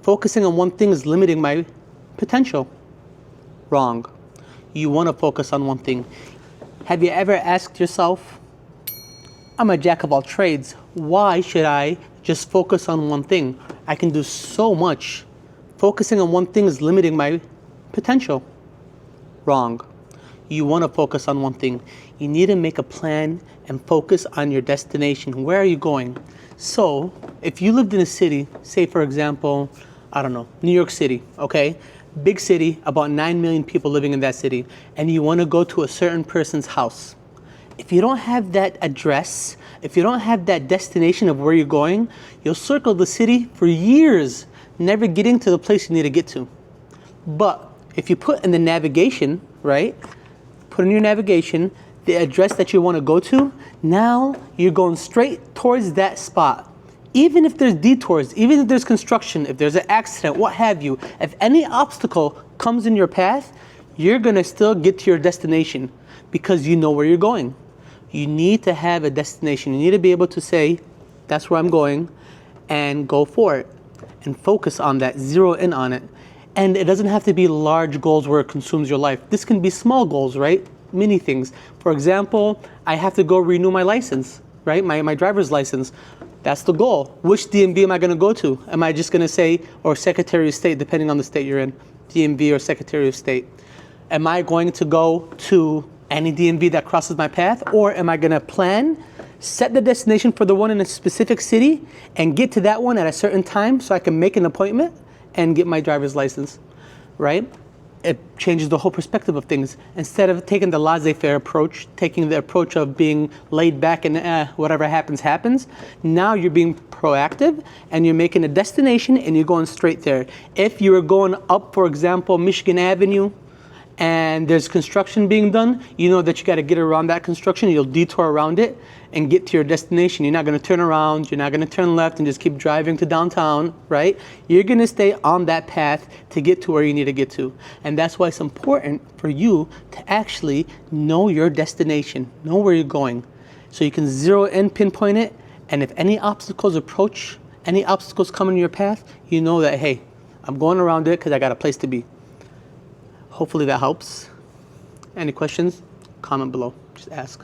Focusing on one thing is limiting my potential. Wrong. You want to focus on one thing. Have you ever asked yourself, I'm a jack of all trades. Why should I just focus on one thing? I can do so much. Focusing on one thing is limiting my potential. Wrong. You want to focus on one thing. You need to make a plan and focus on your destination. Where are you going? So, if you lived in a city, say for example, I don't know, New York City, okay? Big city, about 9 million people living in that city, and you want to go to a certain person's house. If you don't have that address, if you don't have that destination of where you're going, you'll circle the city for years, never getting to the place you need to get to. But if you put in the navigation, right? Put in your navigation the address that you want to go to, now you're going straight towards that spot. Even if there's detours, even if there's construction, if there's an accident, what have you, if any obstacle comes in your path, you're gonna still get to your destination because you know where you're going. You need to have a destination. You need to be able to say, that's where I'm going, and go for it. And focus on that, zero in on it. And it doesn't have to be large goals where it consumes your life. This can be small goals, right? Many things. For example, I have to go renew my license, right? My driver's license. That's the goal. Which DMV am I going to go to? Am I just going to say, or Secretary of State, depending on the state you're in, DMV or Secretary of State? Am I going to go to any DMV that crosses my path? Or am I going to plan, set the destination for the one in a specific city, and get to that one at a certain time so I can make an appointment and get my driver's license, right? It changes the whole perspective of things. Instead of taking the laissez-faire approach, taking the approach of being laid back and whatever happens, happens, now you're being proactive and you're making a destination and you're going straight there. If you were going up, for example, Michigan Avenue, and there's construction being done, you know that you got to get around that construction. You'll detour around it and get to your destination. You're not going to turn around. You're not going to turn left and just keep driving to downtown, right? You're going to stay on that path to get to where you need to get to. And that's why it's important for you to actually know your destination, know where you're going, so you can zero in, pinpoint it. And if any obstacles approach, any obstacles come in your path, you know that, hey, I'm going around it because I got a place to be. Hopefully that helps. Any questions? Comment below. Just ask.